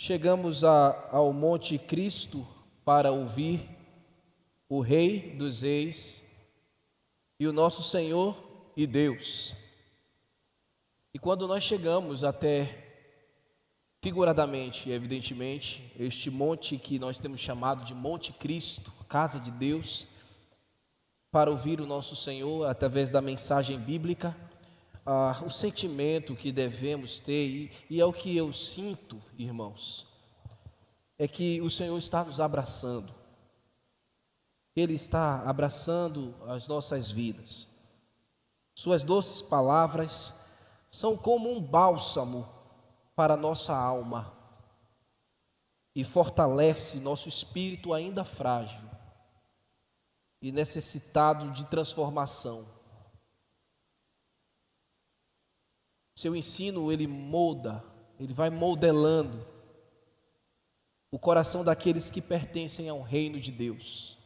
Chegamos ao Monte Cristo para ouvir o Rei dos Reis e o nosso Senhor e Deus. E quando nós chegamos até, figuradamente e evidentemente, este monte que nós temos chamado de Monte Cristo, casa de Deus, para ouvir o nosso Senhor através da mensagem bíblica, o sentimento que devemos ter, e é o que eu sinto, irmãos, é que o Senhor está nos abraçando. Ele está abraçando as nossas vidas. Suas doces palavras são como um bálsamo para a nossa alma e fortalece nosso espírito ainda frágil e necessitado de transformação. Seu ensino, ele molda, ele vai modelando o coração daqueles que pertencem ao reino de Deus,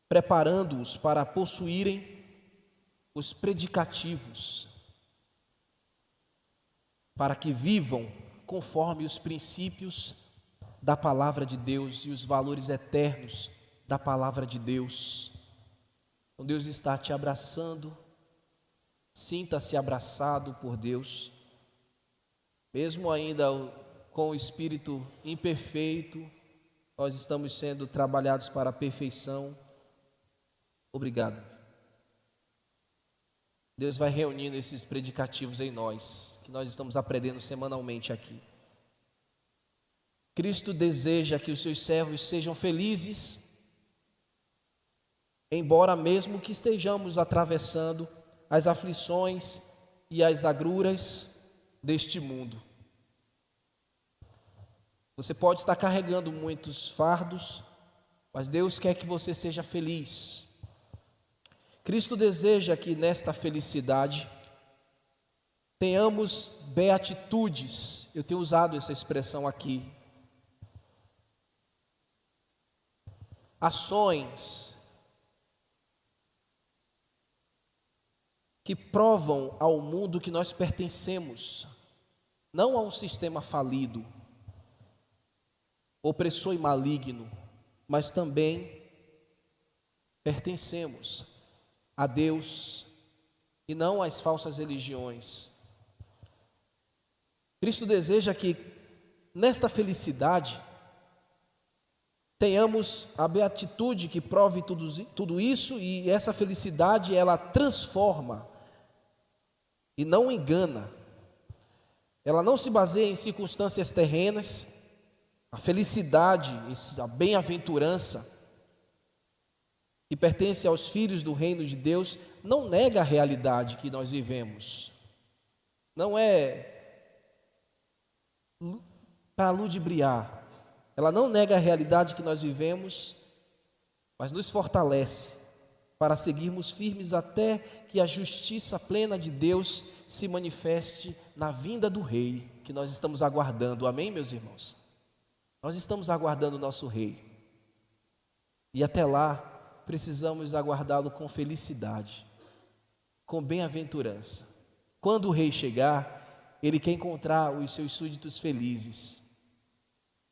preparando-os para possuírem os predicativos, para que vivam conforme os princípios da palavra de Deus e os valores eternos da palavra de Deus. Então Deus está te abraçando. Sinta-se abraçado por Deus, mesmo ainda com o espírito imperfeito, nós estamos sendo trabalhados para a perfeição. Obrigado. Deus vai reunindo esses predicativos em nós, que nós estamos aprendendo semanalmente aqui. Cristo deseja que os seus servos sejam felizes, embora mesmo que estejamos atravessando as aflições e as agruras deste mundo. Você pode estar carregando muitos fardos, mas Deus quer que você seja feliz. Cristo deseja que nesta felicidade tenhamos beatitudes. Eu tenho usado essa expressão aqui. Ações que provam ao mundo que nós pertencemos, não a um sistema falido, opressor e maligno, mas também pertencemos a Deus e não às falsas religiões. Cristo deseja que nesta felicidade tenhamos a beatitude que prove tudo isso, e essa felicidade ela transforma e não engana. Ela não se baseia em circunstâncias terrenas. A felicidade, a bem-aventurança que pertence aos filhos do reino de Deus, não nega a realidade que nós vivemos. Não é para ludibriar. Ela não nega a realidade que nós vivemos, mas nos fortalece para seguirmos firmes até que a justiça plena de Deus se manifeste na vinda do Rei, que nós estamos aguardando. Amém, meus irmãos? Nós estamos aguardando o nosso Rei. E até lá, precisamos aguardá-lo com felicidade, com bem-aventurança. Quando o Rei chegar, Ele quer encontrar os seus súditos felizes.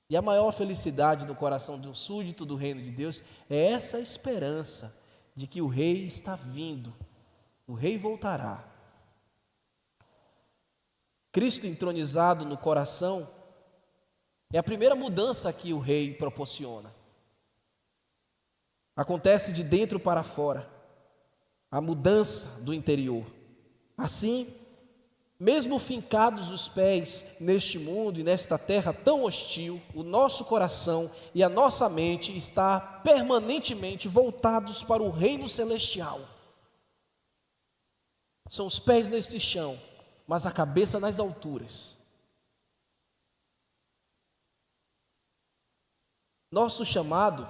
E a maior felicidade no coração de um súdito do reino de Deus é essa esperança de que o Rei está vindo, o Rei voltará. Cristo entronizado no coração é a primeira mudança que o Rei proporciona. Acontece de dentro para fora, a mudança do interior. Assim, mesmo fincados os pés neste mundo e nesta terra tão hostil, o nosso coração e a nossa mente está permanentemente voltados para o reino celestial. São os pés neste chão, mas a cabeça nas alturas. Nosso chamado,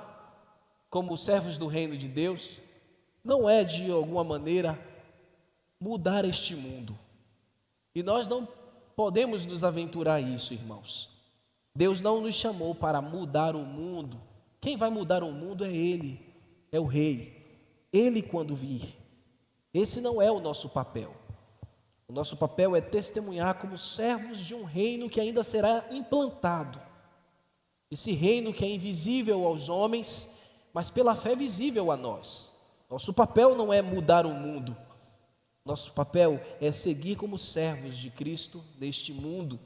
como servos do reino de Deus, não é de alguma maneira mudar este mundo. E nós não podemos nos aventurar a isso, irmãos. Deus não nos chamou para mudar o mundo. Quem vai mudar o mundo é Ele, é o Rei. Ele quando vir. Esse não é o nosso papel. O nosso papel é testemunhar como servos de um reino que ainda será implantado. Esse reino que é invisível aos homens, mas pela fé visível a nós. Nosso papel não é mudar o mundo. Nosso papel é seguir como servos de Cristo neste mundo.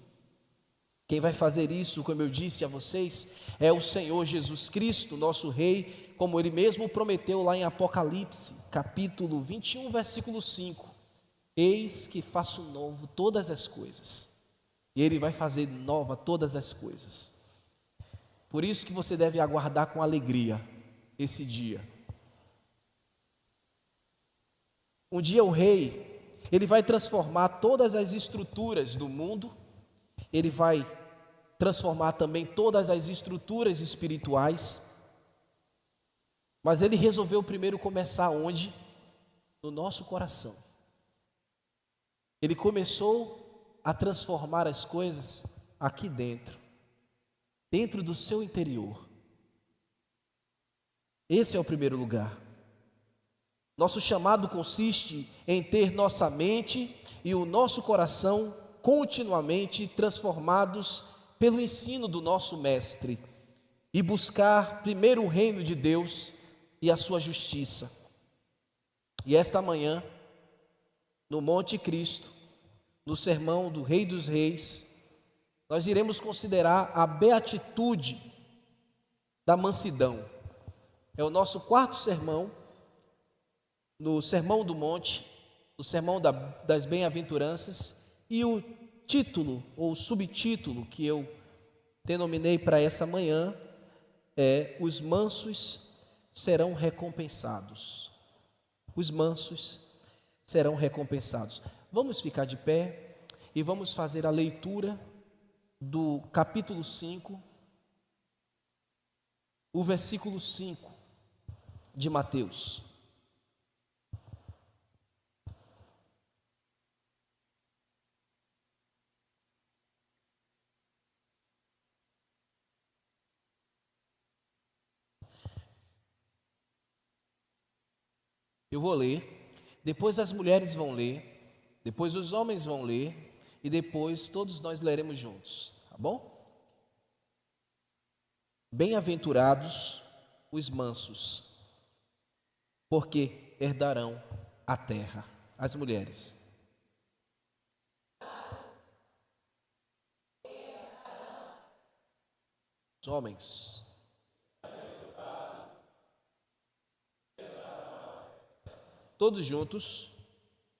Quem vai fazer isso, como eu disse a vocês, é o Senhor Jesus Cristo, nosso Rei, como Ele mesmo prometeu lá em Apocalipse, capítulo 21, versículo 5. Eis que faço novo todas as coisas. E Ele vai fazer nova todas as coisas. Por isso que você deve aguardar com alegria esse dia. Um dia o Rei, Ele vai transformar todas as estruturas do mundo, Ele vai transformar também todas as estruturas espirituais, mas Ele resolveu primeiro começar onde? No nosso coração. Ele começou a transformar as coisas aqui dentro, dentro do seu interior. Esse é o primeiro lugar. Nosso chamado consiste em ter nossa mente e o nosso coração continuamente transformados pelo ensino do nosso Mestre e buscar primeiro o reino de Deus e a sua justiça. E esta manhã, no Monte Cristo, no sermão do Rei dos Reis, nós iremos considerar a beatitude da mansidão. É o nosso quarto sermão, no Sermão do Monte, no Sermão das Bem-aventuranças, e o título ou subtítulo que eu denominei para essa manhã é: os mansos serão recompensados. Os mansos serão recompensados. Vamos ficar de pé e vamos fazer a leitura do capítulo 5, o versículo 5 de Mateus. Eu vou ler, depois as mulheres vão ler, depois os homens vão ler e depois todos nós leremos juntos, tá bom? Bem-aventurados os mansos, porque herdarão a terra. As mulheres. Os homens. Todos juntos.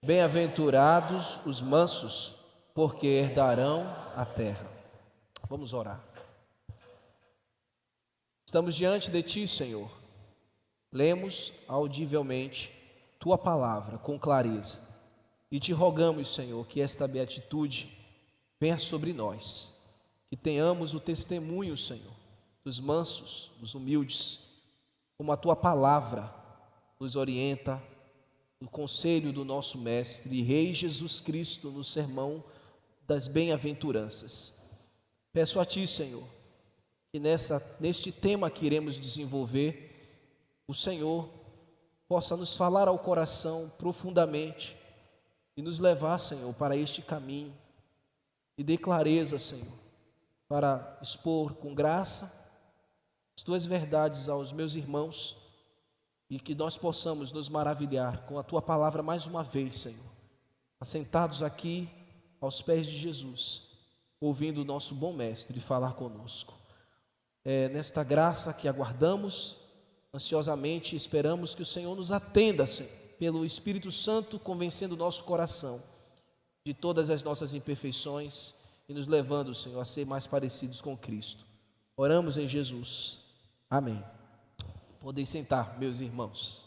Bem-aventurados os mansos, porque herdarão a terra. Vamos orar. Estamos diante de Ti, Senhor. Lemos audivelmente Tua palavra com clareza e Te rogamos, Senhor, que esta beatitude venha sobre nós, que tenhamos o testemunho, Senhor, dos mansos, dos humildes, como a Tua palavra nos orienta, no conselho do nosso Mestre e Rei Jesus Cristo, no sermão das bem-aventuranças. Peço a Ti, Senhor, que neste tema que iremos desenvolver, o Senhor possa nos falar ao coração profundamente e nos levar, Senhor, para este caminho e dê clareza, Senhor, para expor com graça as Tuas verdades aos meus irmãos e que nós possamos nos maravilhar com a Tua palavra mais uma vez, Senhor, assentados aqui aos pés de Jesus, ouvindo o nosso bom Mestre falar conosco. É nesta graça que aguardamos, ansiosamente esperamos que o Senhor nos atenda, Senhor, pelo Espírito Santo, convencendo o nosso coração de todas as nossas imperfeições e nos levando, Senhor, a ser mais parecidos com Cristo. Oramos em Jesus. Amém. Podem sentar, meus irmãos.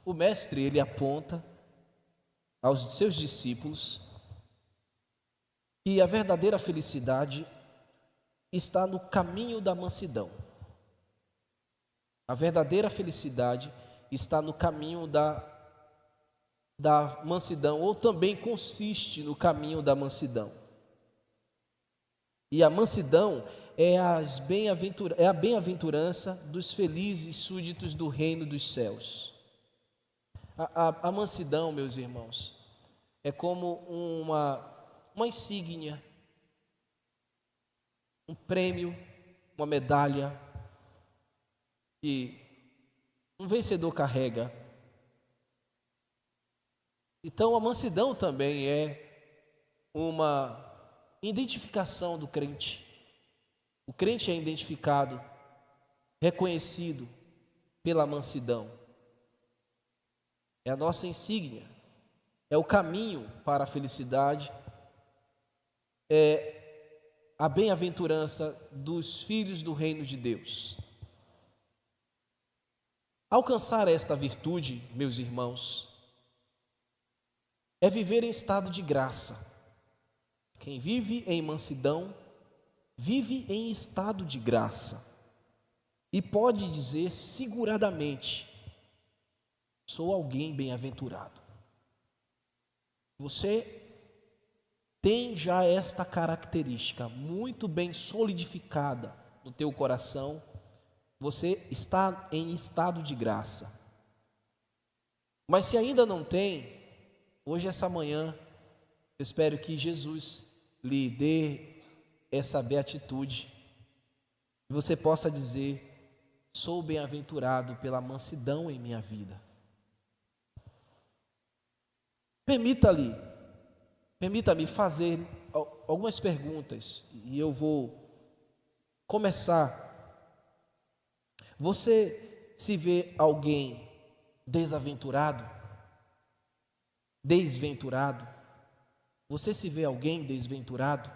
O Mestre, ele aponta aos seus discípulos que a verdadeira felicidade está no caminho da mansidão. A verdadeira felicidade está no caminho da mansidão, ou também consiste no caminho da mansidão. E a mansidão é a bem-aventurança dos felizes súditos do reino dos céus. A mansidão, meus irmãos, é como uma insígnia, um prêmio, uma medalha que um vencedor carrega. Então, a mansidão também é uma identificação do crente. O crente é identificado, reconhecido pela mansidão. É a nossa insígnia, é o caminho para a felicidade, é a bem-aventurança dos filhos do reino de Deus. Alcançar esta virtude, meus irmãos, é viver em estado de graça. Quem vive em mansidão, vive em estado de graça e pode dizer seguradamente: sou alguém bem-aventurado. Você tem já esta característica muito bem solidificada no teu coração. Você está em estado de graça. Mas se ainda não tem, hoje, essa manhã, eu espero que Jesus lhe dê essa beatitude e você possa dizer: sou bem-aventurado pela mansidão em minha vida. Permita-me fazer algumas perguntas e eu vou começar. Você se vê alguém desaventurado? Desventurado? Você se vê alguém desventurado?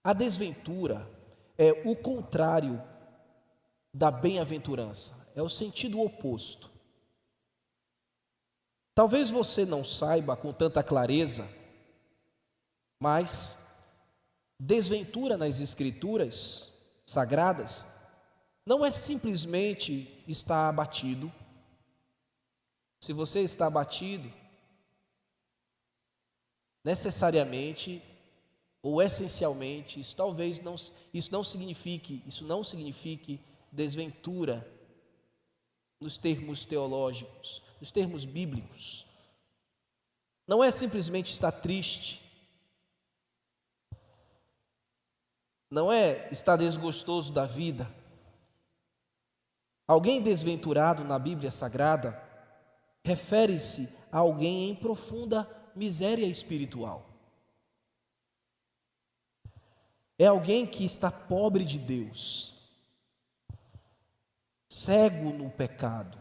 A desventura é o contrário da bem-aventurança, é o sentido oposto. Talvez você não saiba com tanta clareza, mas desventura nas Escrituras sagradas não é simplesmente estar abatido. Se você está abatido, necessariamente ou essencialmente, isso não signifique desventura nos termos teológicos, nos termos bíblicos. Não é simplesmente estar triste, não é estar desgostoso da vida. Alguém desventurado na Bíblia Sagrada refere-se a alguém em profunda miséria espiritual. É alguém que está pobre de Deus, cego no pecado,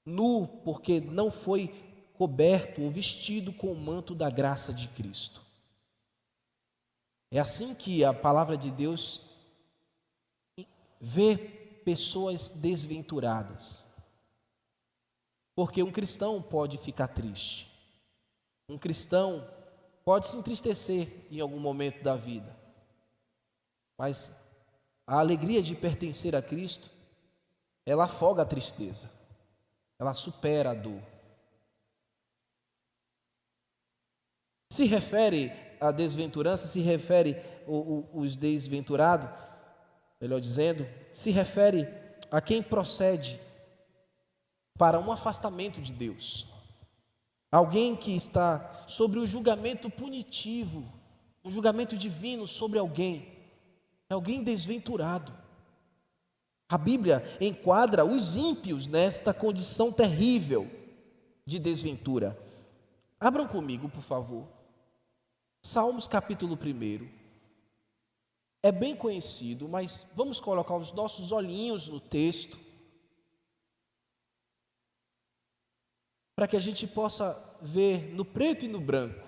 nu porque não foi coberto ou vestido com o manto da graça de Cristo. É assim que a palavra de Deus vê pessoas desventuradas. Porque um cristão pode ficar triste, um cristão pode se entristecer em algum momento da vida, mas a alegria de pertencer a Cristo, ela afoga a tristeza, ela supera a dor. Se refere à desventurança, se refere os desventurados, melhor dizendo, se refere a quem procede para um afastamento de Deus. Alguém que está sobre o julgamento punitivo, um julgamento divino sobre alguém, é alguém desventurado. A Bíblia enquadra os ímpios nesta condição terrível de desventura. Abram comigo, por favor, Salmos capítulo 1. É bem conhecido, mas vamos colocar os nossos olhinhos no texto, para que a gente possa ver no preto e no branco.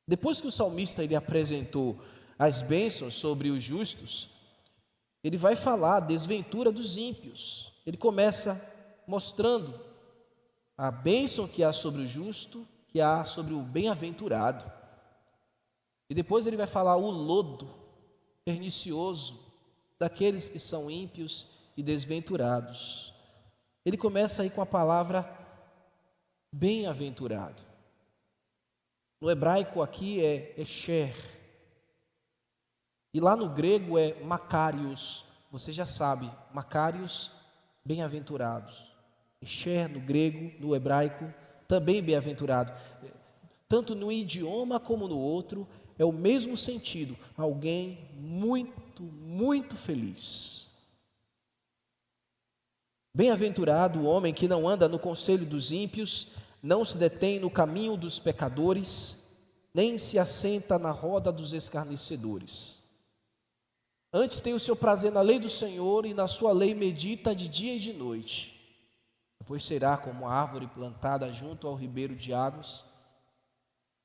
Depois que o salmista ele apresentou as bênçãos sobre os justos, ele vai falar a desventura dos ímpios. Ele começa mostrando a bênção que há sobre o justo, que há sobre o bem-aventurado. E depois ele vai falar o lodo pernicioso daqueles que são ímpios e desventurados. Ele começa aí com a palavra bem-aventurado. No hebraico aqui é esher. E lá no grego é makarios. Você já sabe, makarios, bem-aventurados. Esher no grego, no hebraico, também bem-aventurado. Tanto no idioma como no outro, é o mesmo sentido. Alguém muito, muito feliz. Bem-aventurado o homem que não anda no conselho dos ímpios, não se detém no caminho dos pecadores, nem se assenta na roda dos escarnecedores. Antes tem o seu prazer na lei do Senhor, e na sua lei medita de dia e de noite. Depois será como a árvore plantada junto ao ribeiro de águas,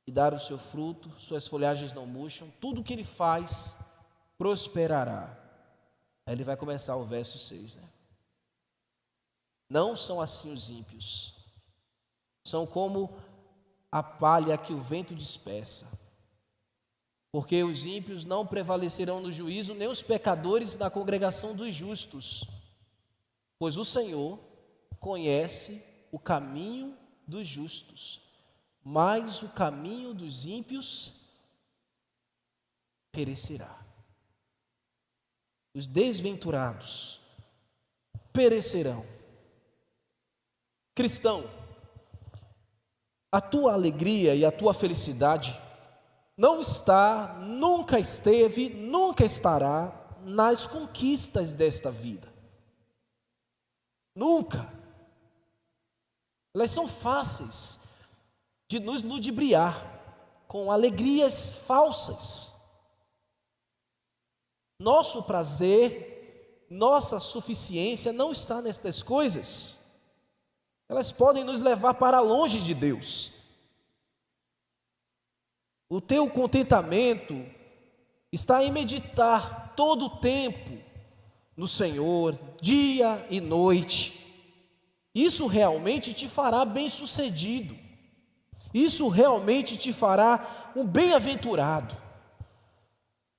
e dar o seu fruto, suas folhagens não murcham, tudo que ele faz prosperará. Aí ele vai começar o verso 6, né? Não são assim os ímpios, são como a palha que o vento dispersa. Porque os ímpios não prevalecerão no juízo, nem os pecadores na congregação dos justos. Pois o Senhor conhece o caminho dos justos, mas o caminho dos ímpios perecerá. Os desventurados perecerão. Cristão, a tua alegria e a tua felicidade não está, nunca esteve, nunca estará nas conquistas desta vida. Nunca. Elas são fáceis de nos ludibriar com alegrias falsas. Nosso prazer, nossa suficiência não está nestas coisas. Elas podem nos levar para longe de Deus. O teu contentamento está em meditar todo o tempo no Senhor, dia e noite. Isso realmente te fará bem-sucedido. Isso realmente te fará um bem-aventurado.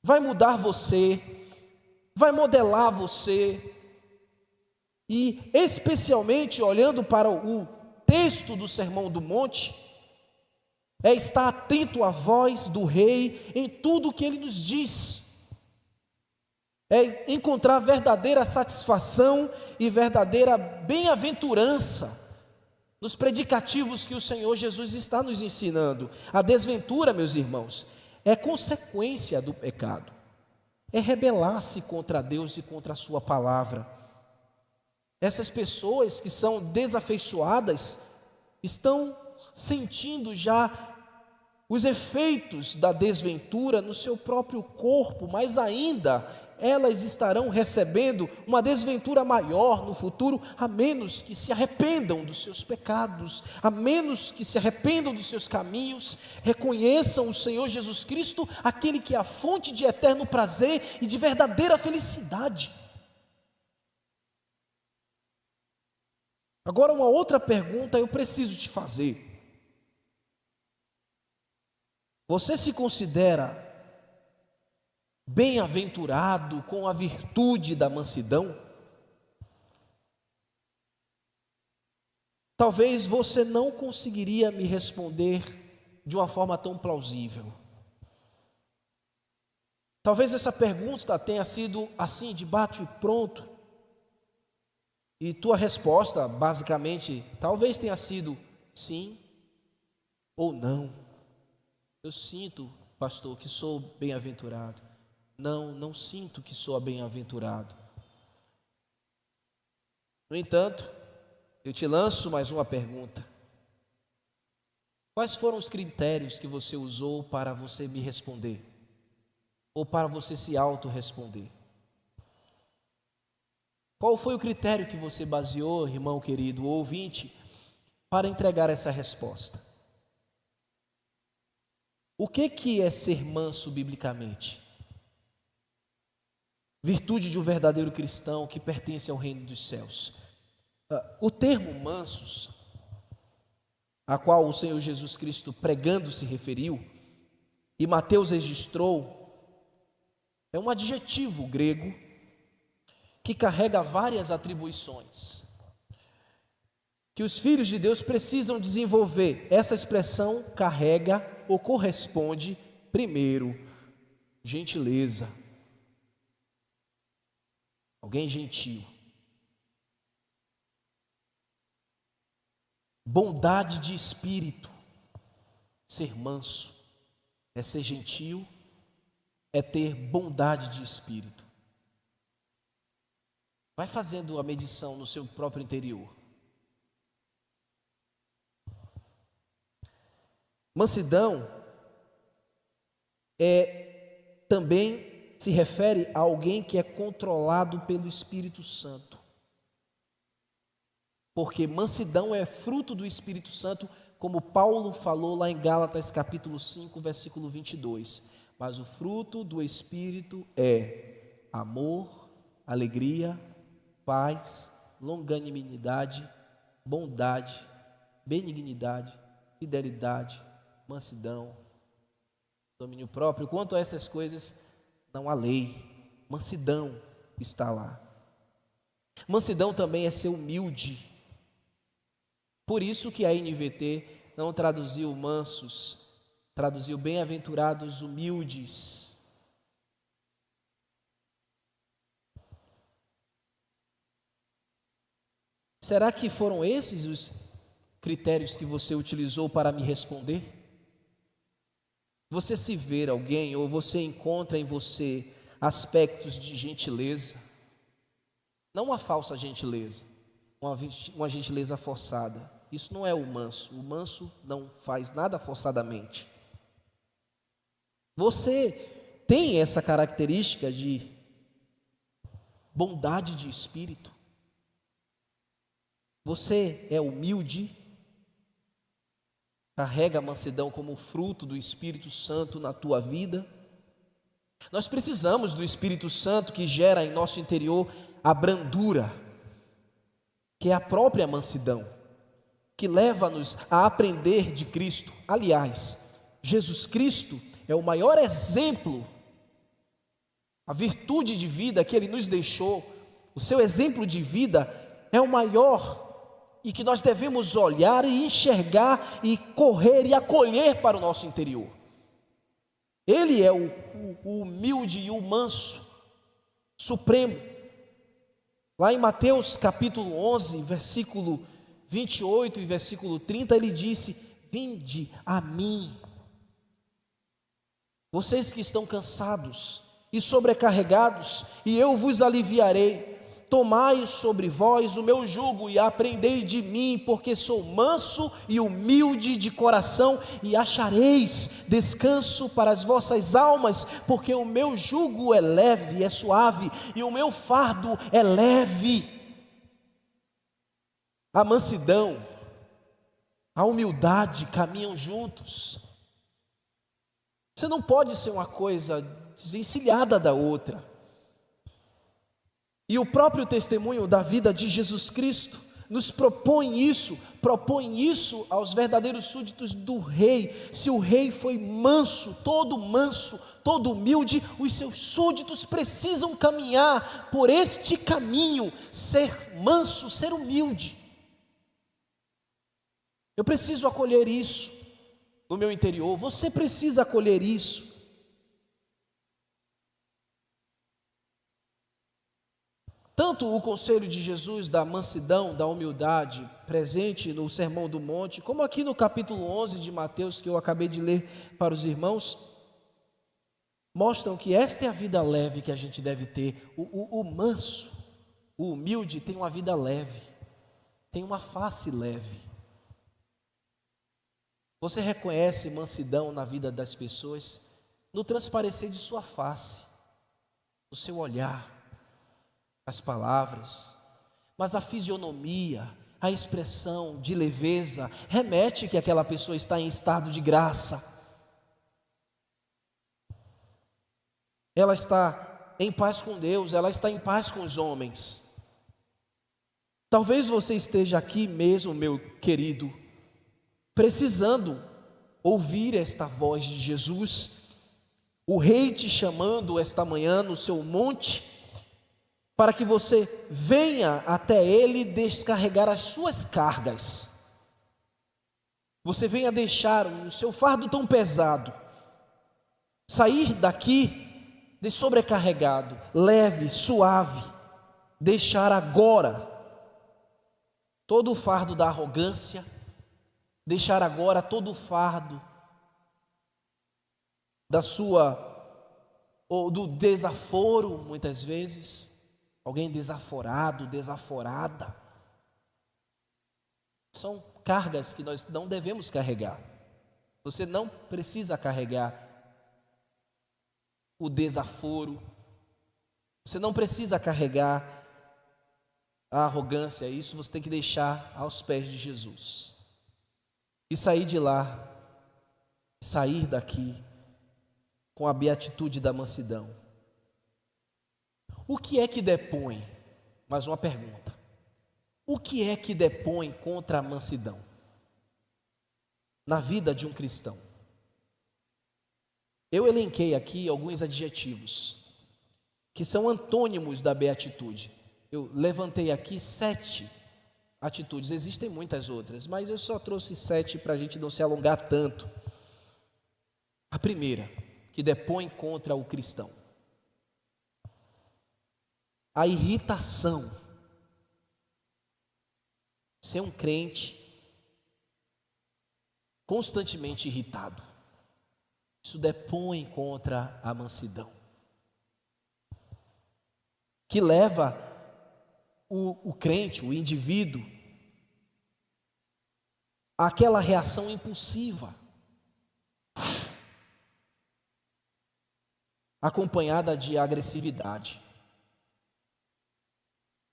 Vai mudar você, vai modelar você. E especialmente olhando para o texto do Sermão do Monte, é estar atento à voz do Rei em tudo o que Ele nos diz. É encontrar verdadeira satisfação e verdadeira bem-aventurança nos predicativos que o Senhor Jesus está nos ensinando. A desventura, meus irmãos, é consequência do pecado. É rebelar-se contra Deus e contra a sua palavra. Essas pessoas que são desafeiçoadas estão sentindo já os efeitos da desventura no seu próprio corpo, mas ainda elas estarão recebendo uma desventura maior no futuro, a menos que se arrependam dos seus pecados, a menos que se arrependam dos seus caminhos, reconheçam o Senhor Jesus Cristo, aquele que é a fonte de eterno prazer e de verdadeira felicidade. Agora, uma outra pergunta eu preciso te fazer. Você se considera bem-aventurado com a virtude da mansidão? Talvez você não conseguiria me responder de uma forma tão plausível. Talvez essa pergunta tenha sido assim, de bate e pronto. E tua resposta, basicamente, talvez tenha sido sim ou não. Eu sinto, pastor, que sou bem-aventurado. Não, não sinto que sou bem-aventurado. No entanto, eu te lanço mais uma pergunta. Quais foram os critérios que você usou para você me responder? Ou para você se auto-responder? Qual foi o critério que você baseou, irmão querido, ouvinte, para entregar essa resposta? O que é ser manso biblicamente? Virtude de um verdadeiro cristão que pertence ao reino dos céus. O termo mansos, a qual o Senhor Jesus Cristo pregando se referiu, e Mateus registrou, é um adjetivo grego que carrega várias atribuições, que os filhos de Deus precisam desenvolver. Essa expressão carrega ou corresponde, primeiro, gentileza. Alguém gentil. Bondade de espírito. Ser manso é ser gentil, é ter bondade de espírito. Vai fazendo a medição no seu próprio interior. Mansidão também se refere a alguém que é controlado pelo Espírito Santo. Porque mansidão é fruto do Espírito Santo, como Paulo falou lá em Gálatas capítulo 5, versículo 22. Mas o fruto do Espírito é amor, alegria, paz, longanimidade, bondade, benignidade, fidelidade, mansidão, domínio próprio. Quanto a essas coisas, não há lei. Mansidão está lá. Mansidão também é ser humilde. Por isso que a NVT não traduziu mansos, traduziu bem-aventurados humildes. Será que foram esses os critérios que você utilizou para me responder? Você se vê alguém ou você encontra em você aspectos de gentileza, não uma falsa gentileza, uma gentileza forçada. Isso não é o manso não faz nada forçadamente. Você tem essa característica de bondade de espírito? Você é humilde? Carrega a mansidão como fruto do Espírito Santo na tua vida? Nós precisamos do Espírito Santo que gera em nosso interior a brandura, que é a própria mansidão, que leva-nos a aprender de Cristo. Aliás, Jesus Cristo é o maior exemplo, a virtude de vida que Ele nos deixou, o seu exemplo de vida é o maior e que nós devemos olhar e enxergar e correr e acolher para o nosso interior. Ele é o humilde e o manso, supremo. Lá em Mateus capítulo 11, versículo 28 e versículo 30, ele disse: vinde a mim, vocês que estão cansados e sobrecarregados, e eu vos aliviarei. Tomai sobre vós o meu jugo e aprendei de mim, porque sou manso e humilde de coração, e achareis descanso para as vossas almas, porque o meu jugo é leve, é suave, e o meu fardo é leve. A mansidão, a humildade caminham juntos. Você não pode ser uma coisa desvencilhada da outra. E o próprio testemunho da vida de Jesus Cristo nos propõe isso aos verdadeiros súditos do rei. Se o rei foi manso, todo humilde, os seus súditos precisam caminhar por este caminho, ser manso, ser humilde. Eu preciso acolher isso no meu interior, você precisa acolher isso. Tanto o conselho de Jesus da mansidão, da humildade, presente no Sermão do Monte, como aqui no capítulo 11 de Mateus, que eu acabei de ler para os irmãos, mostram que esta é a vida leve que a gente deve ter. O manso, o humilde tem uma vida leve, tem uma face leve. Você reconhece mansidão na vida das pessoas no transparecer de sua face, no seu olhar, as palavras, mas a fisionomia, a expressão de leveza remete que aquela pessoa está em estado de graça. Ela está em paz com Deus, ela está em paz com os homens. Talvez você esteja aqui mesmo, meu querido, precisando ouvir esta voz de Jesus, o Rei te chamando esta manhã no seu monte, para que você venha até Ele descarregar as suas cargas. Você venha deixar o seu fardo tão pesado, sair daqui sobrecarregado, leve, suave, deixar agora todo o fardo da arrogância, deixar agora todo o fardo da sua, ou do desaforo, muitas vezes, alguém desaforado, desaforada. São cargas que nós não devemos carregar. Você não precisa carregar o desaforo, você não precisa carregar a arrogância. Isso você tem que deixar aos pés de Jesus e sair de lá, sair daqui com a beatitude da mansidão. O que é que depõe? Mais uma pergunta. O que é que depõe contra a mansidão na vida de um cristão? Eu elenquei aqui alguns adjetivos que são antônimos da beatitude. Eu levantei aqui 7 atitudes, existem muitas outras, mas eu só trouxe 7 para a gente não se alongar tanto. A primeira, que depõe contra o cristão: a irritação. Ser um crente constantemente irritado, isso depõe contra a mansidão, que leva o crente, o indivíduo, àquela reação impulsiva, acompanhada de agressividade.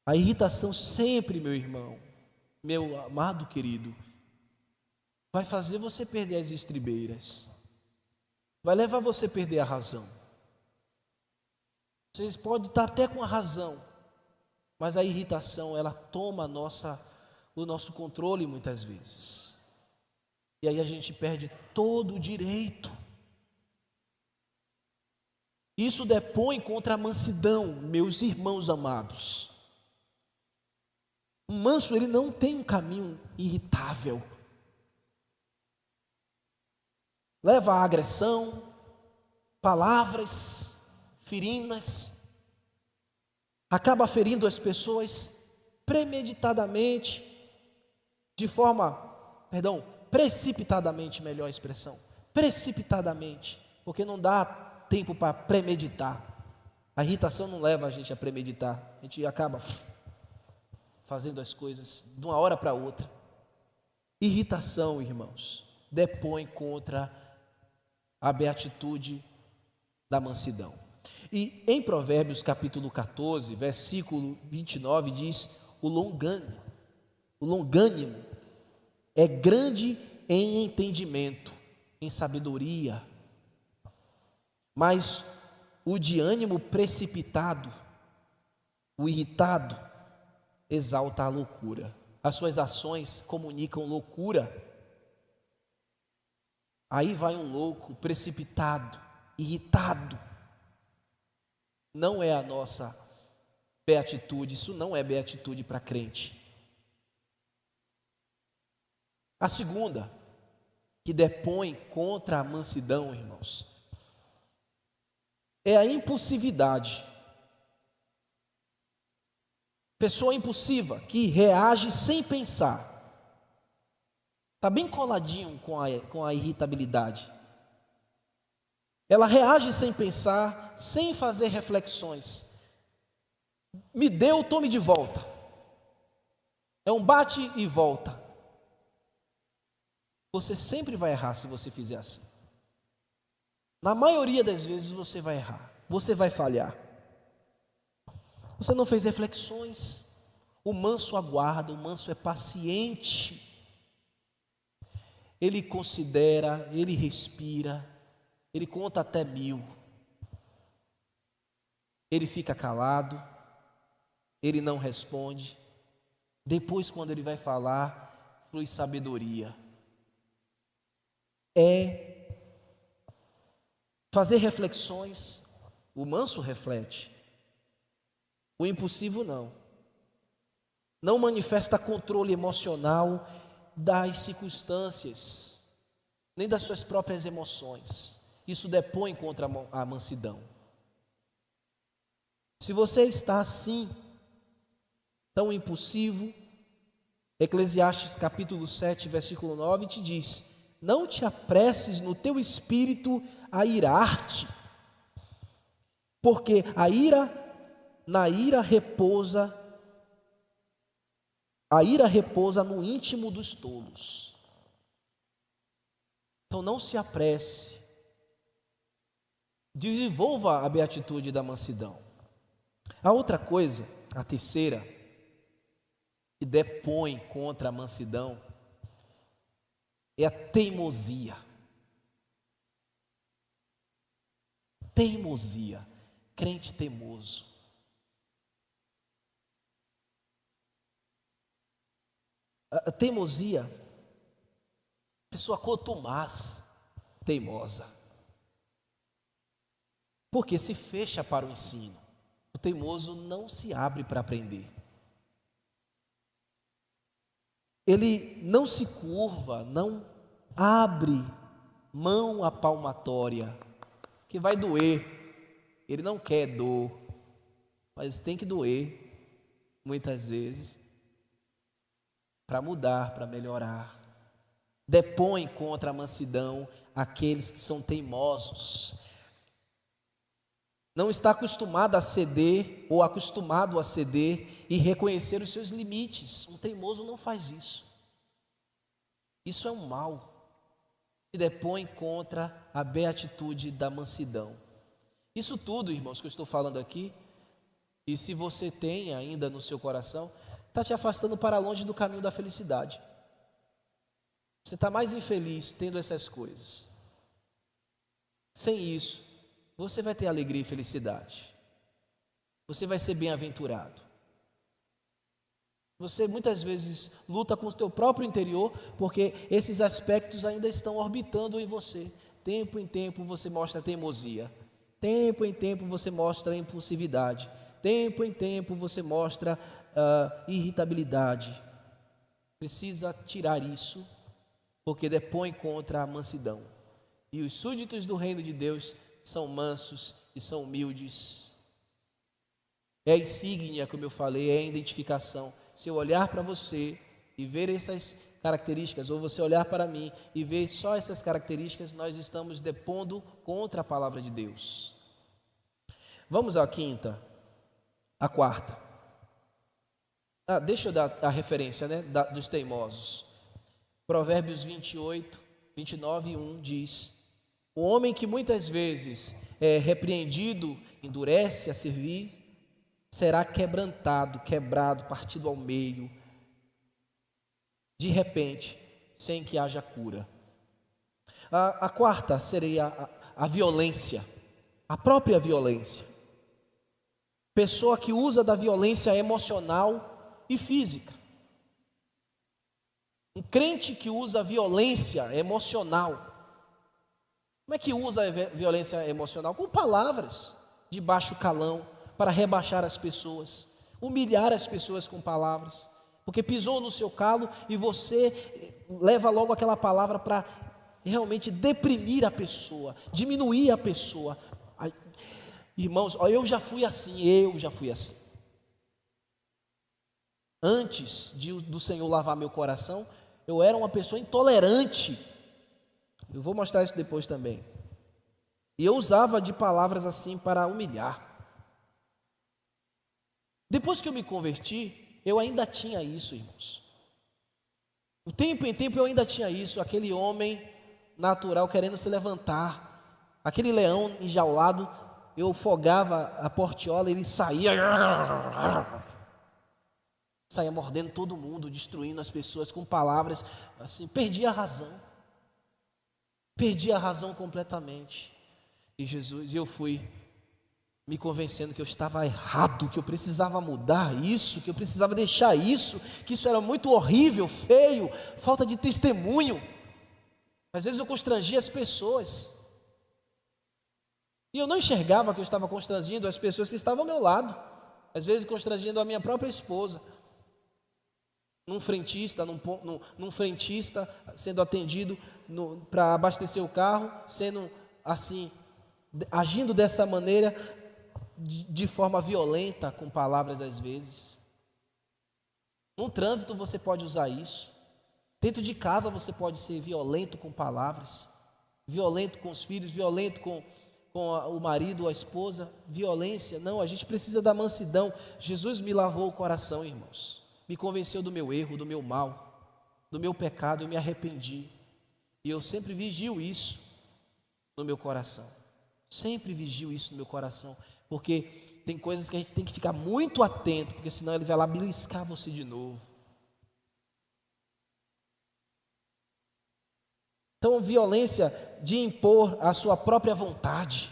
A irritação sempre, meu irmão, meu amado querido, vai fazer você perder as estribeiras, vai levar você a perder a razão. Vocês podem estar até com a razão, mas a irritação, ela toma o nosso controle muitas vezes, e aí a gente perde todo o direito. Isso depõe contra a mansidão, meus irmãos amados. O manso, ele não tem um caminho irritável, leva a agressão, palavras ferinas, acaba ferindo as pessoas premeditadamente, precipitadamente, melhor expressão, precipitadamente, porque não dá tempo para premeditar. A irritação não leva a gente a premeditar, a gente acaba fazendo as coisas de uma hora para outra. Irritação, irmãos, depõe contra a beatitude da mansidão. E em Provérbios capítulo 14, versículo 29, diz: o longânimo é grande em entendimento, em sabedoria, mas o de ânimo precipitado, o irritado, exalta a loucura. As suas ações comunicam loucura. Aí vai um louco, precipitado, irritado. Não é a nossa beatitude, isso não é beatitude para crente. A segunda, que depõe contra a mansidão, irmãos, é a impulsividade. Pessoa impulsiva, que reage sem pensar. Está bem coladinho com a irritabilidade. Ela reage sem pensar, sem fazer reflexões. Me deu, tome de volta. É um bate e volta. Você sempre vai errar se você fizer assim. Na maioria das vezes você vai errar, você vai falhar. Você não fez reflexões. O manso aguarda, o manso é paciente. Ele considera, ele respira, ele conta até 1000. Ele fica calado, ele não responde. Depois, quando ele vai falar, flui sabedoria. É fazer reflexões. O manso reflete. O impulsivo não. Não manifesta controle emocional das circunstâncias, nem das suas próprias emoções. Isso depõe contra a mansidão. Se você está assim, tão impulsivo, Eclesiastes capítulo 7, versículo 9 te diz: não te apresses no teu espírito a irar-te, porque na ira repousa no íntimo dos tolos. Então não se apresse, desenvolva a beatitude da mansidão. A outra coisa, a terceira, que depõe contra a mansidão, é a teimosia. Teimosia, crente teimoso. A teimosia, pessoa contumaz, teimosa. Porque se fecha para o ensino. O teimoso não se abre para aprender. Ele não se curva, não abre mão à palmatória, que vai doer. Ele não quer dor, mas tem que doer, muitas vezes, para mudar, para melhorar. Depõe contra a mansidão aqueles que são teimosos. Não está acostumado a ceder ou acostumado a ceder e reconhecer os seus limites. Um teimoso não faz isso. Isso é um mal que depõe contra a beatitude da mansidão. Isso tudo, irmãos, que eu estou falando aqui, e se você tem ainda no seu coração, está te afastando para longe do caminho da felicidade. Você está mais infeliz tendo essas coisas. Sem isso, você vai ter alegria e felicidade. Você vai ser bem-aventurado. Você muitas vezes luta com o teu próprio interior, porque esses aspectos ainda estão orbitando em você. Tempo em tempo você mostra teimosia. Tempo em tempo você mostra impulsividade. Tempo em tempo você mostra irritabilidade. Precisa tirar isso, porque depõe contra a mansidão. E os súditos do reino de Deus são mansos e são humildes. É a insígnia, como eu falei, é a identificação. Se eu olhar para você e ver essas características, ou você olhar para mim e ver só essas características, nós estamos depondo contra a palavra de Deus. Vamos à quinta, à quarta. Deixa eu dar a referência, dos teimosos. Provérbios 28, 29 e 1 diz: o homem que muitas vezes é repreendido, endurece a servir, será quebrantado, quebrado, partido ao meio, de repente, sem que haja cura. A quarta seria a violência, a própria violência. Pessoa que usa da violência emocional e física. Um crente que usa violência emocional. Como é que usa a violência emocional? Com palavras de baixo calão, para rebaixar as pessoas, humilhar as pessoas com palavras, porque pisou no seu calo e você leva logo aquela palavra para realmente deprimir a pessoa, diminuir a pessoa. Irmãos, eu já fui assim. Antes do Senhor lavar meu coração, eu era uma pessoa intolerante. Eu vou mostrar isso depois também. E eu usava de palavras assim para humilhar. Depois que eu me converti, eu ainda tinha isso, irmãos. De tempo em tempo eu ainda tinha isso, aquele homem natural querendo se levantar, aquele leão enjaulado, eu folgava a portiola e ele saía mordendo todo mundo, destruindo as pessoas com palavras, assim, perdi a razão completamente. E eu fui me convencendo que eu estava errado, que eu precisava mudar isso, que eu precisava deixar isso, que isso era muito horrível, feio, falta de testemunho. Às vezes eu constrangia as pessoas, e eu não enxergava que eu estava constrangindo as pessoas que estavam ao meu lado. às vezes constrangendo a minha própria esposa. Num frentista sendo atendido para abastecer o carro, sendo assim, agindo dessa maneira, de forma violenta, com palavras às vezes. No trânsito você pode usar isso. Dentro de casa você pode ser violento com palavras, violento com os filhos, violento com o marido, a esposa, violência. Não, a gente precisa da mansidão. Jesus me lavou o coração, irmãos. Me convenceu do meu erro, do meu mal, do meu pecado, eu me arrependi. E eu sempre vigio isso no meu coração. Sempre vigio isso no meu coração. Porque tem coisas que a gente tem que ficar muito atento, porque senão ele vai lá beliscar você de novo. Então, violência de impor a sua própria vontade.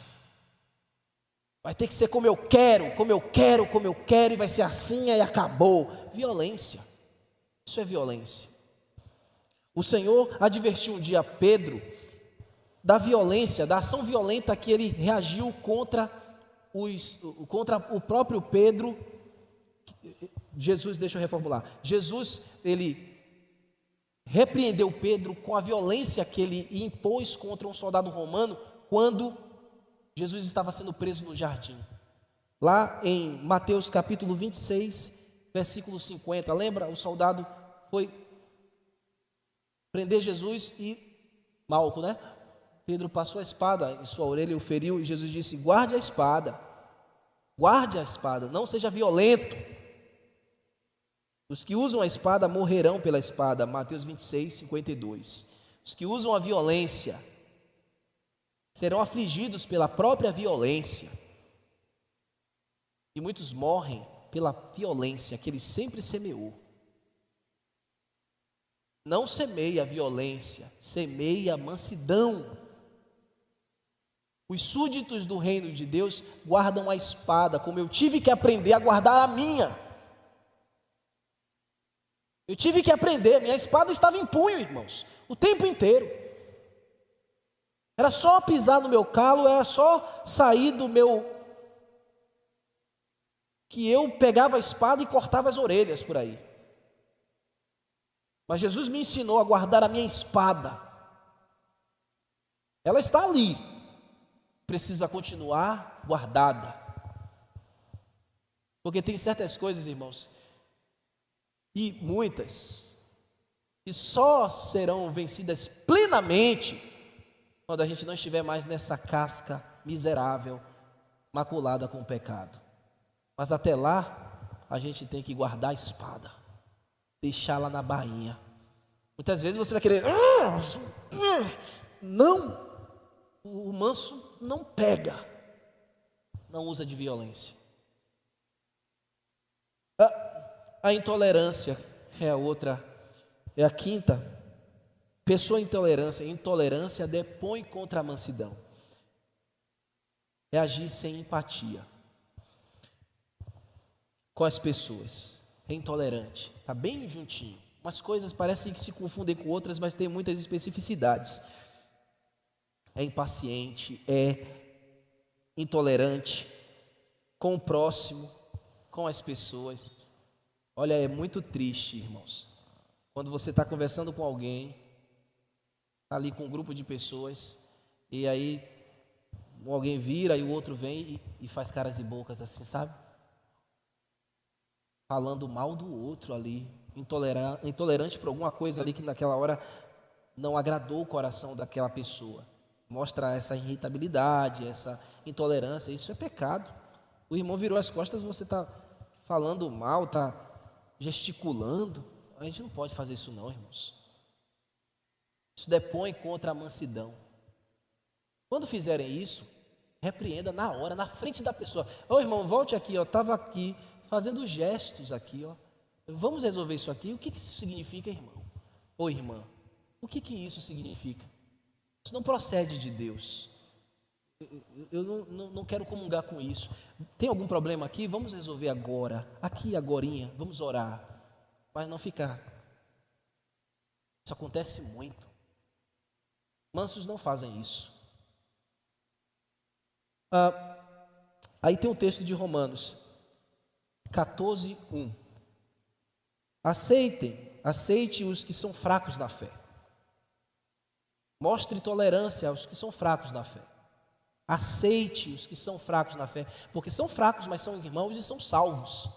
Vai ter que ser como eu quero, como eu quero, como eu quero, e vai ser assim, aí acabou. Violência. Isso é violência. O Senhor advertiu um dia Pedro da violência, da ação violenta que ele reagiu contra o próprio Pedro. Jesus, deixa eu reformular. Jesus, ele repreendeu Pedro com a violência que ele impôs contra um soldado romano quando Jesus estava sendo preso no jardim. Lá em Mateus capítulo 26, versículo 50, lembra? O soldado foi prender Jesus e Malco, né? Pedro passou a espada em sua orelha e o feriu, e Jesus disse: guarde a espada, não seja violento. Os que usam a espada morrerão pela espada. Mateus 26, 52. Os que usam a violência serão afligidos pela própria violência. E muitos morrem pela violência que ele sempre semeou. Não semeia a violência, semeia a mansidão. Os súditos do reino de Deus guardam a espada, como eu tive que aprender a guardar a minha. Eu tive que aprender, minha espada estava em punho, irmãos, o tempo inteiro. Era só pisar no meu calo, era só sair do meu... que eu pegava a espada e cortava as orelhas por aí. Mas Jesus me ensinou a guardar a minha espada. Ela está ali, precisa continuar guardada. Porque tem certas coisas, irmãos, e muitas, que só serão vencidas plenamente quando a gente não estiver mais nessa casca miserável, maculada com o pecado. Mas até lá, a gente tem que guardar a espada, deixá-la na bainha. Muitas vezes você vai querer... Não, o manso não pega, não usa de violência. A intolerância é a outra, é a quinta. Pessoa intolerância depõe contra a mansidão. É agir sem empatia com as pessoas. É intolerante, está bem juntinho. Umas coisas parecem que se confundem com outras, mas tem muitas especificidades. É impaciente, é intolerante com o próximo, com as pessoas. Olha, é muito triste, irmãos, quando você está conversando com alguém, tá ali com um grupo de pessoas, e aí alguém vira e o outro vem e faz caras e bocas assim, sabe? Falando mal do outro ali, intolerante por alguma coisa ali que naquela hora não agradou o coração daquela pessoa. Mostra essa irritabilidade, essa intolerância, isso é pecado. O irmão virou as costas, você está falando mal, está gesticulando. A gente não pode fazer isso não, irmãos. Isso depõe contra a mansidão. Quando fizerem isso, repreenda na hora, na frente da pessoa. Ô irmão, volte aqui, eu estava aqui fazendo gestos aqui, ó. Vamos resolver isso aqui. O que isso significa, irmão? Ou irmã, o que isso significa? Isso não procede de Deus. Eu não quero comungar com isso. Tem algum problema aqui? Vamos resolver agora, aqui, agorinha, vamos orar. Mas não ficar. Isso acontece muito. Mansos não fazem isso. Aí tem um texto de Romanos, 14:1. Aceite os que são fracos na fé. Mostre tolerância aos que são fracos na fé. Aceite os que são fracos na fé, porque são fracos, mas são irmãos e são salvos.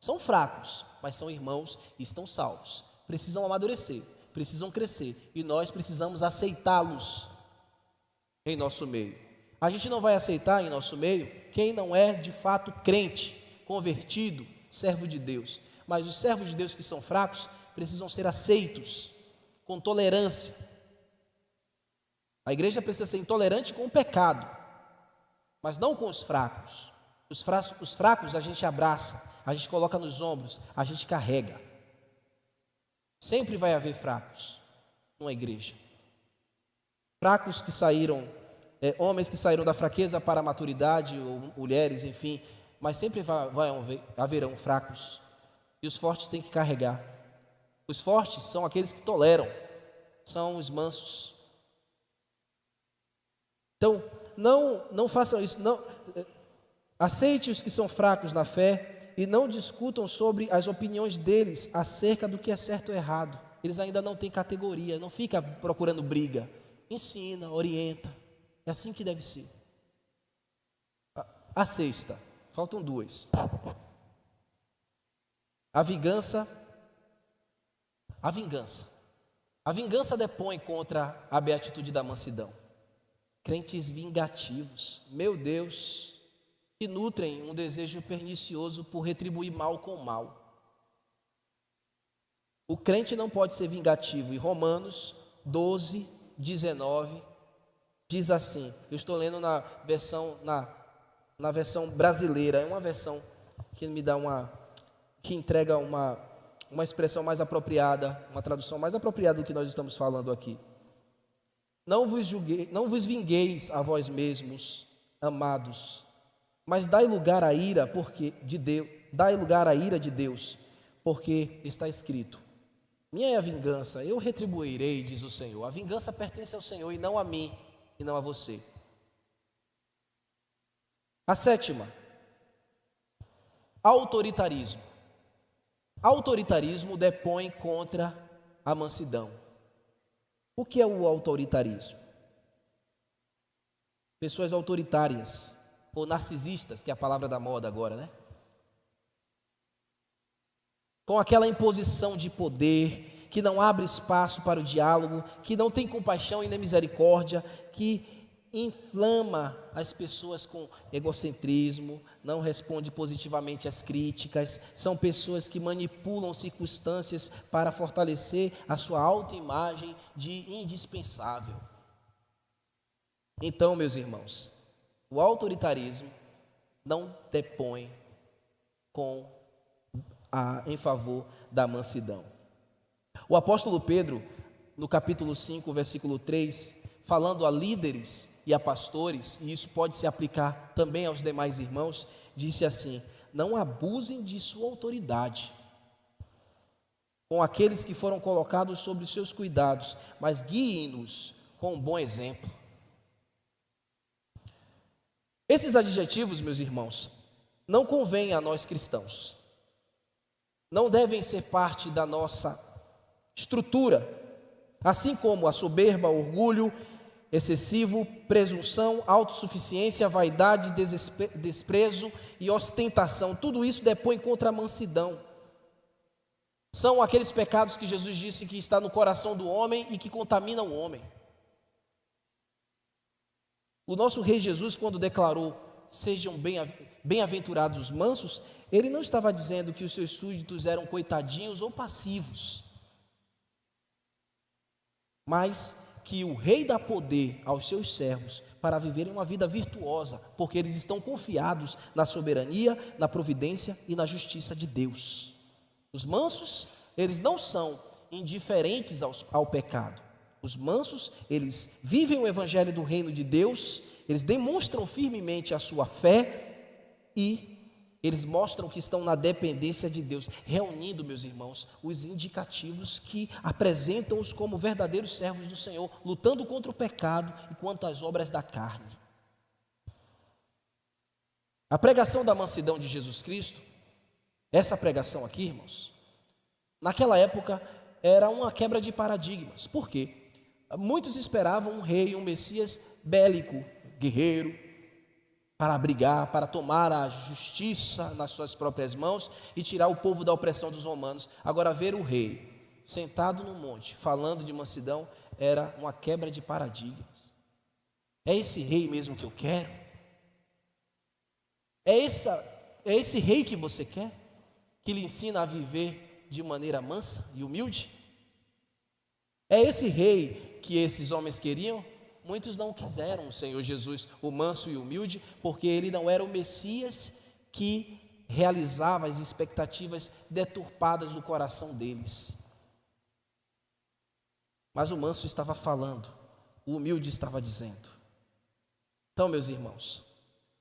São fracos, mas são irmãos e estão salvos. Precisam amadurecer, precisam crescer, e nós precisamos aceitá-los em nosso meio. A gente não vai aceitar em nosso meio quem não é de fato crente, convertido, servo de Deus. Mas os servos de Deus que são fracos precisam ser aceitos com tolerância. A igreja precisa ser intolerante com o pecado, mas não com os fracos. Os fracos a gente abraça, a gente coloca nos ombros, a gente carrega. Sempre vai haver fracos numa igreja. Fracos que saíram, homens que saíram da fraqueza para a maturidade, ou mulheres, enfim, mas sempre haverão fracos. E os fortes têm que carregar. Os fortes são aqueles que toleram, são os mansos. Então, não façam isso, aceite os que são fracos na fé e não discutam sobre as opiniões deles acerca do que é certo ou errado. Eles ainda não têm categoria, não fica procurando briga. Ensina, orienta, é assim que deve ser. A sexta, faltam duas. A vingança depõe contra a beatitude da mansidão. Crentes vingativos, meu Deus, que nutrem um desejo pernicioso por retribuir mal com mal. O crente não pode ser vingativo. E Romanos 12:19 diz assim, eu estou lendo na versão brasileira, é uma versão que me dá que entrega uma expressão mais apropriada, uma tradução mais apropriada do que nós estamos falando aqui. Não vos vingueis a vós mesmos, amados, mas dai lugar à ira de Deus, porque está escrito: minha é a vingança, eu retribuirei, diz o Senhor. A vingança pertence ao Senhor e não a mim, e não a você. A sétima, autoritarismo. Autoritarismo depõe contra a mansidão. O que é o autoritarismo? Pessoas autoritárias, ou narcisistas, que é a palavra da moda agora, né? Com aquela imposição de poder, que não abre espaço para o diálogo, que não tem compaixão e nem misericórdia, que inflama as pessoas com egocentrismo, não responde positivamente às críticas, são pessoas que manipulam circunstâncias para fortalecer a sua autoimagem de indispensável. Então, meus irmãos, o autoritarismo não depõe em favor da mansidão. O apóstolo Pedro, no capítulo 5, versículo 3, falando a líderes e a pastores, e isso pode se aplicar também aos demais irmãos, disse assim: não abusem de sua autoridade com aqueles que foram colocados sob os seus cuidados, mas guiem-nos com um bom exemplo. Esses adjetivos, meus irmãos, não convêm a nós cristãos, não devem ser parte da nossa estrutura, assim como a soberba, orgulho excessivo, presunção, autossuficiência, vaidade, desprezo e ostentação. Tudo isso depõe contra a mansidão. São aqueles pecados que Jesus disse que está no coração do homem e que contaminam o homem. O nosso Rei Jesus, quando declarou: sejam bem-aventurados os mansos, ele não estava dizendo que os seus súditos eram coitadinhos ou passivos, mas que o Rei dá poder aos seus servos para viverem uma vida virtuosa, porque eles estão confiados na soberania, na providência e na justiça de Deus. Os mansos, eles não são indiferentes ao pecado. Os mansos, eles vivem o evangelho do reino de Deus, eles demonstram firmemente a sua fé e eles mostram que estão na dependência de Deus, reunindo, meus irmãos, os indicativos que apresentam-os como verdadeiros servos do Senhor, lutando contra o pecado e contra as obras da carne. A pregação da mansidão de Jesus Cristo Essa pregação aqui, irmãos, naquela época era uma quebra de paradigmas. Por quê? Muitos esperavam um rei, um Messias bélico, guerreiro, para brigar, para tomar a justiça nas suas próprias mãos e tirar o povo da opressão dos romanos. Agora, ver o rei sentado no monte, falando de mansidão, era uma quebra de paradigmas. É esse rei mesmo que eu quero? É esse rei que você quer? Que lhe ensina a viver de maneira mansa e humilde? É esse rei que esses homens queriam? Muitos não quiseram o Senhor Jesus, o manso e humilde, porque ele não era o Messias que realizava as expectativas deturpadas do coração deles. Mas o manso estava falando, o humilde estava dizendo. Então, meus irmãos,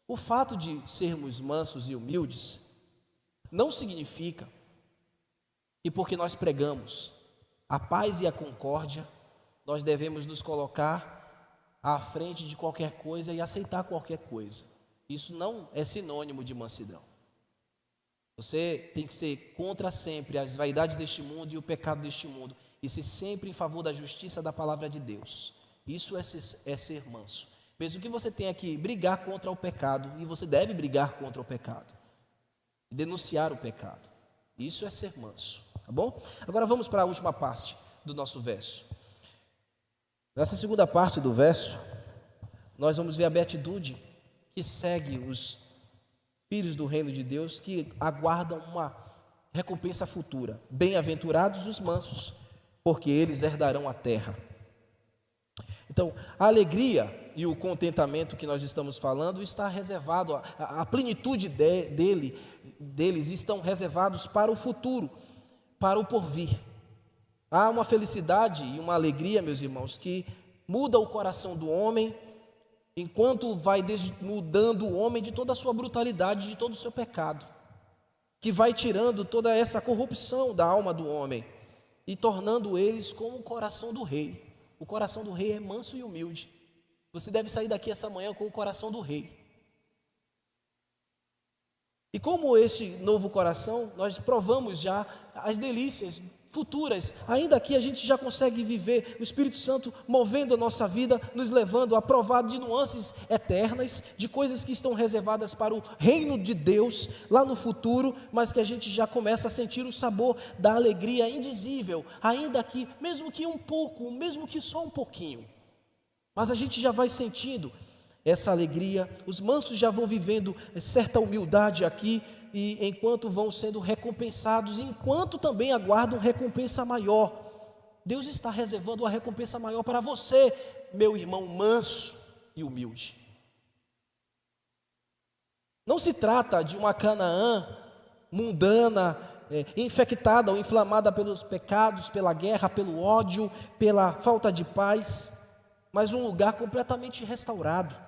o fato de sermos mansos e humildes não significa que porque nós pregamos a paz e a concórdia, nós devemos nos colocar à frente de qualquer coisa e aceitar qualquer coisa. Isso não é sinônimo de mansidão. Você tem que ser contra sempre as vaidades deste mundo e o pecado deste mundo, e ser sempre em favor da justiça da palavra de Deus. Isso é ser manso. Mesmo que você tenha que brigar contra o pecado, e você deve brigar contra o pecado, denunciar o pecado. Isso é ser manso, tá bom? Agora vamos para a última parte do nosso verso. Nessa segunda parte do verso, nós vamos ver a beatitude que segue os filhos do reino de Deus, que aguardam uma recompensa futura. Bem-aventurados os mansos, porque eles herdarão a terra. Então, a alegria e o contentamento que nós estamos falando está reservado, a plenitude deles estão reservados para o futuro, para o porvir. Há uma felicidade e uma alegria, meus irmãos, que muda o coração do homem, enquanto vai desnudando o homem de toda a sua brutalidade, de todo o seu pecado, que vai tirando toda essa corrupção da alma do homem e tornando eles como o coração do rei. O coração do rei é manso e humilde. Você deve sair daqui essa manhã com o coração do rei. E como este novo coração, nós provamos já as delícias futuras. Ainda aqui a gente já consegue viver o Espírito Santo movendo a nossa vida, nos levando a provar de nuances eternas, de coisas que estão reservadas para o reino de Deus lá no futuro, mas que a gente já começa a sentir o sabor da alegria indizível, ainda aqui, mesmo que um pouco, mesmo que só um pouquinho. Mas a gente já vai sentindo essa alegria, os mansos já vão vivendo certa humildade aqui, e enquanto vão sendo recompensados, enquanto também aguardam recompensa maior. Deus está reservando uma recompensa maior para você, meu irmão manso e humilde. Não se trata de uma Canaã mundana, infectada ou inflamada pelos pecados, pela guerra, pelo ódio, pela falta de paz, mas um lugar completamente restaurado.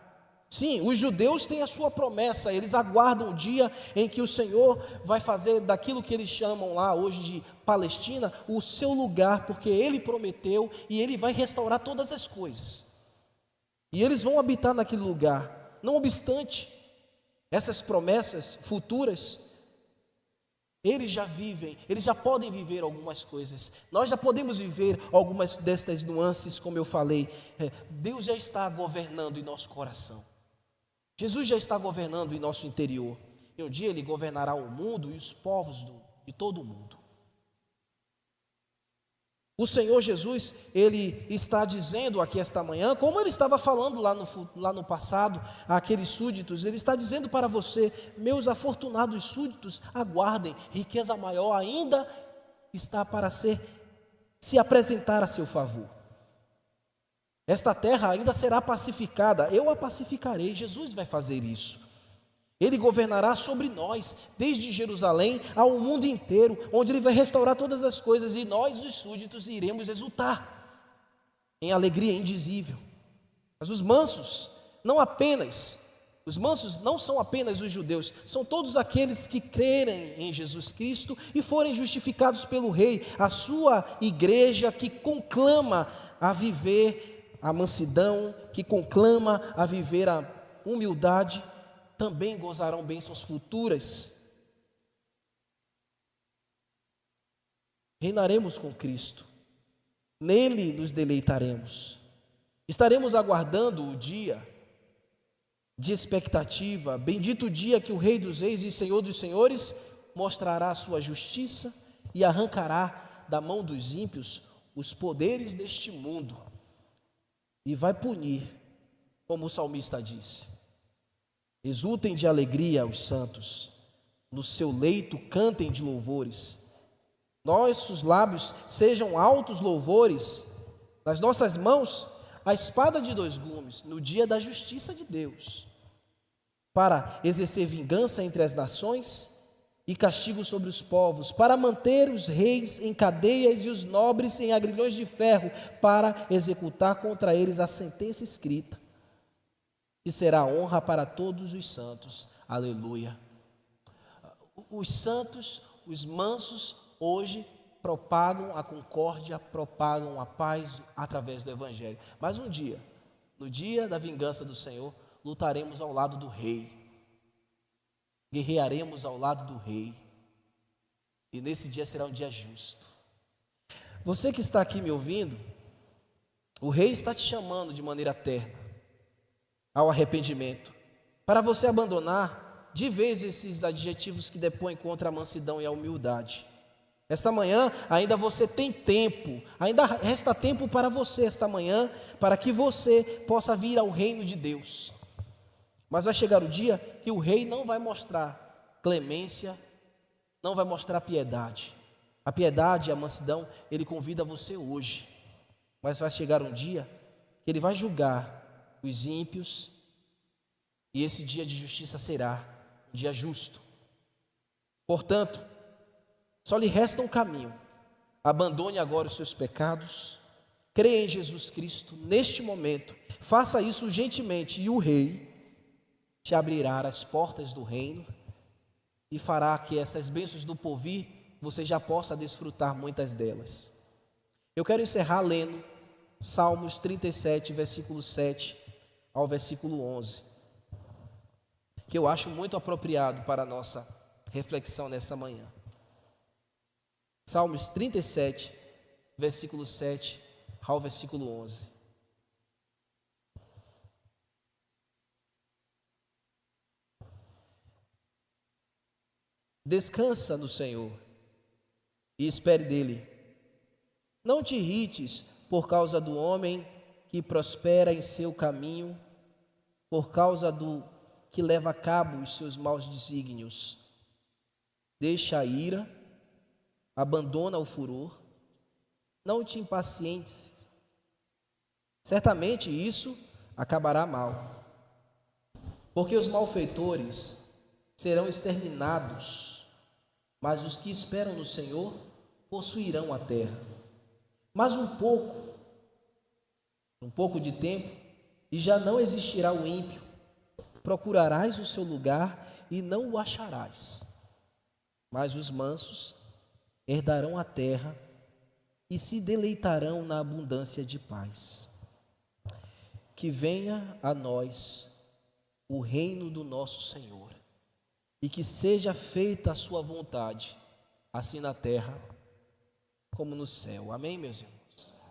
Sim, os judeus têm a sua promessa, eles aguardam o dia em que o Senhor vai fazer daquilo que eles chamam lá hoje de Palestina, o seu lugar, porque Ele prometeu e Ele vai restaurar todas as coisas. E eles vão habitar naquele lugar. Não obstante essas promessas futuras, eles já vivem, eles já podem viver algumas coisas. Nós já podemos viver algumas destas nuances, como eu falei. Deus já está governando em nosso coração. Jesus já está governando em nosso interior. E um dia Ele governará o mundo e os povos de todo o mundo. O Senhor Jesus, Ele está dizendo aqui esta manhã, como Ele estava falando lá no passado, àqueles súditos, Ele está dizendo para você, meus afortunados súditos, aguardem, riqueza maior ainda está para se apresentar a seu favor. Esta terra ainda será pacificada, eu a pacificarei, Jesus vai fazer isso. Ele governará sobre nós, desde Jerusalém ao mundo inteiro, onde Ele vai restaurar todas as coisas e nós, os súditos, iremos exultar em alegria indizível. Mas os mansos não são apenas os judeus, são todos aqueles que crerem em Jesus Cristo e forem justificados pelo Rei, a sua igreja que conclama a viver a mansidão, que conclama a viver a humildade, também gozarão bênçãos futuras. Reinaremos com Cristo, nele nos deleitaremos. Estaremos aguardando o dia de expectativa, bendito o dia que o Rei dos Reis e Senhor dos Senhores mostrará a sua justiça e arrancará da mão dos ímpios os poderes deste mundo e vai punir, como o salmista disse. Exultem de alegria os santos, no seu leito cantem de louvores. Nossos lábios sejam altos louvores, nas nossas mãos a espada de dois gumes, no dia da justiça de Deus, para exercer vingança entre as nações e castigo sobre os povos, para manter os reis em cadeias e os nobres em agrilhões de ferro, para executar contra eles a sentença escrita, que será honra para todos os santos. Aleluia. Os santos, os mansos, hoje propagam a concórdia, propagam a paz através do Evangelho. Mas um dia, no dia da vingança do Senhor, lutaremos ao lado do Rei, guerrearemos ao lado do Rei, e nesse dia será um dia justo. Você que está aqui me ouvindo, o Rei está te chamando de maneira terna ao arrependimento, para você abandonar de vez esses adjetivos que depõem contra a mansidão e a humildade. Esta manhã ainda você tem tempo, ainda resta tempo para você esta manhã, para que você possa vir ao reino de Deus. Mas vai chegar o dia que o Rei não vai mostrar clemência, não vai mostrar piedade. A piedade e a mansidão, Ele convida você hoje. Mas vai chegar um dia que Ele vai julgar os ímpios, e esse dia de justiça será um dia justo. Portanto, só lhe resta um caminho. Abandone agora os seus pecados, creia em Jesus Cristo neste momento, faça isso urgentemente, e o Rei te abrirá as portas do reino e fará que essas bênçãos do porvir você já possa desfrutar muitas delas. Eu quero encerrar lendo Salmos 37, versículo 7 ao versículo 11, que eu acho muito apropriado para a nossa reflexão nessa manhã. Salmos 37, versículo 7 ao versículo 11. Descansa no Senhor e espere dele. Não te irrites por causa do homem que prospera em seu caminho, por causa do que leva a cabo os seus maus desígnios. Deixa a ira, abandona o furor, não te impacientes. Certamente isso acabará mal, porque os malfeitores serão exterminados, mas os que esperam no Senhor possuirão a terra. Mas um pouco de tempo, e já não existirá o ímpio. Procurarás o seu lugar e não o acharás. Mas os mansos herdarão a terra e se deleitarão na abundância de paz. Que venha a nós o reino do nosso Senhor, e que seja feita a sua vontade, assim na terra como no céu. Amém, meus irmãos?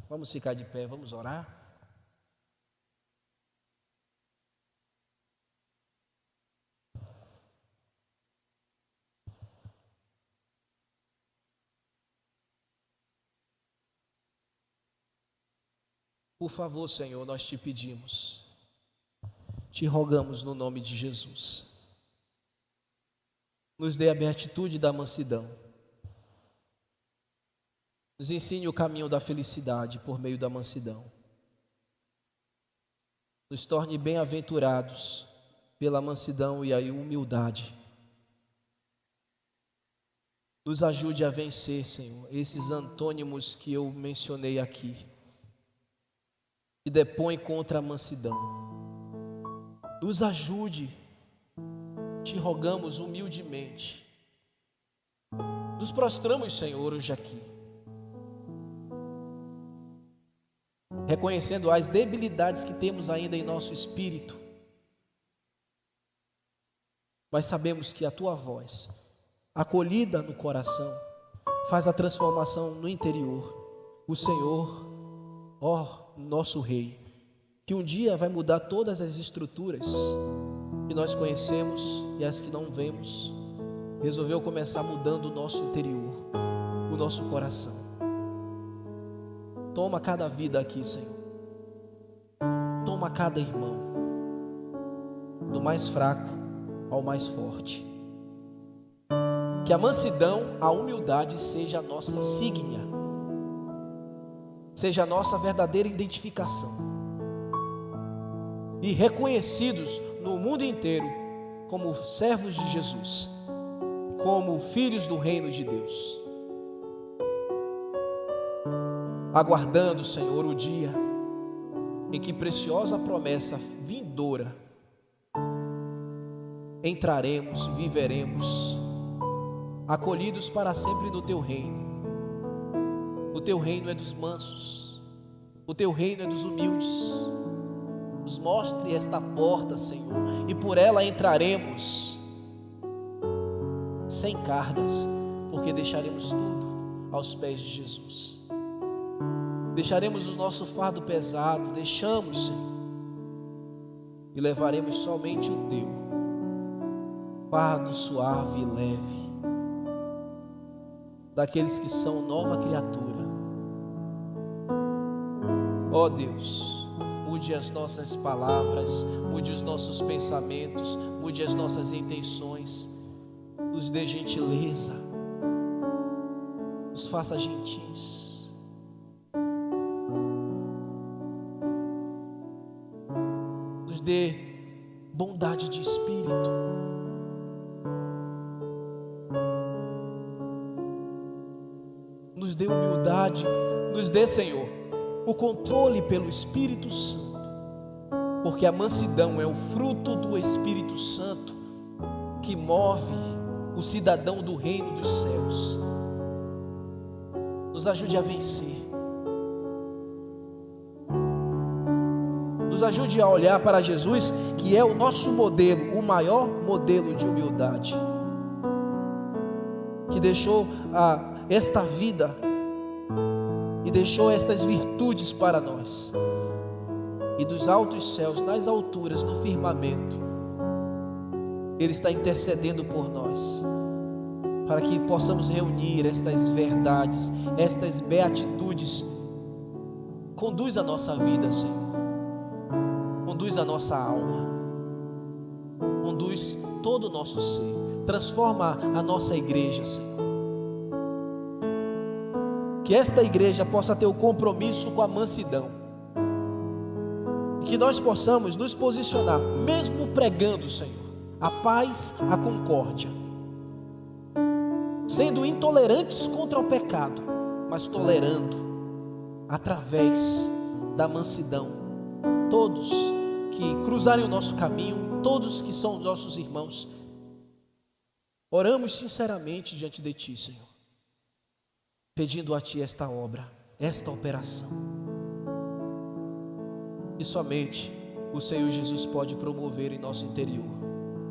Vamos ficar de pé, vamos orar? Por favor, Senhor, nós te pedimos, te rogamos no nome de Jesus, nos dê a beatitude da mansidão, nos ensine o caminho da felicidade por meio da mansidão, nos torne bem-aventurados pela mansidão e a humildade, nos ajude a vencer, Senhor, esses antônimos que eu mencionei aqui, que depõe contra a mansidão. Nos ajude, te rogamos humildemente. Nos prostramos, Senhor, hoje aqui, reconhecendo as debilidades que temos ainda em nosso espírito, mas sabemos que a Tua voz, acolhida no coração, faz a transformação no interior. O Senhor, ó nosso Rei, que um dia vai mudar todas as estruturas que nós conhecemos e as que não vemos, resolveu começar mudando o nosso interior, o nosso coração. Toma cada vida aqui, Senhor. Toma cada irmão, do mais fraco ao mais forte. Que a mansidão, a humildade seja a nossa insígnia, seja a nossa verdadeira identificação. E reconhecidos no mundo inteiro como servos de Jesus, como filhos do reino de Deus. Aguardando, Senhor, o dia em que preciosa promessa vindoura entraremos e viveremos acolhidos para sempre no Teu reino. O Teu reino é dos mansos, o Teu reino é dos humildes. Nos mostre esta porta, Senhor, e por ela entraremos sem cargas, porque deixaremos tudo aos pés de Jesus. Deixaremos o nosso fardo pesado, deixamos, Senhor, e levaremos somente o Teu fardo suave e leve, daqueles que são nova criatura. Ó Deus, mude as nossas palavras, mude os nossos pensamentos, mude as nossas intenções, nos dê gentileza, nos faça gentis. Nos dê bondade de espírito. Nos dê humildade, nos dê, Senhor, o controle pelo Espírito Santo, porque a mansidão é o fruto do Espírito Santo que move o cidadão do reino dos céus. Nos ajude a vencer, nos ajude a olhar para Jesus, que é o nosso modelo, o maior modelo de humildade, que deixou esta vida e deixou estas virtudes para nós, e dos altos céus, nas alturas, no firmamento, Ele está intercedendo por nós, para que possamos reunir estas verdades, estas beatitudes. Conduz a nossa vida, Senhor, conduz a nossa alma, conduz todo o nosso ser, transforma a nossa igreja, Senhor. Que esta igreja possa ter o compromisso com a mansidão, que nós possamos nos posicionar, mesmo pregando, Senhor, a paz, a concórdia, sendo intolerantes contra o pecado, mas tolerando através da mansidão todos que cruzarem o nosso caminho, todos que são os nossos irmãos. Oramos sinceramente diante de Ti, Senhor, pedindo a Ti esta obra, esta operação, e somente o Senhor Jesus pode promover em nosso interior.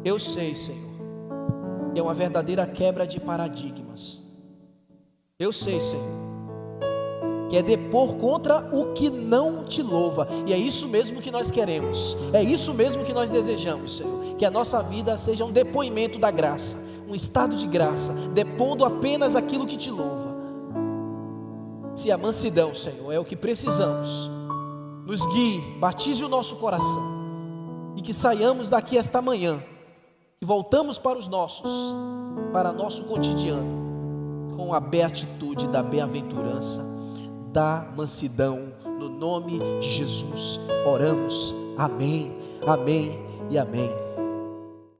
Eu sei, Senhor, que é uma verdadeira quebra de paradigmas. Eu sei, Senhor, que é depor contra o que não Te louva, e é isso mesmo que nós queremos, é isso mesmo que nós desejamos, Senhor, que a nossa vida seja um depoimento da graça, um estado de graça, depondo apenas aquilo que Te louva. Se a mansidão, Senhor, é o que precisamos, nos guie, batize o nosso coração, e que saiamos daqui esta manhã, e voltamos para nosso cotidiano, com a beatitude da bem-aventurança, da mansidão, no nome de Jesus oramos, amém, amém e amém.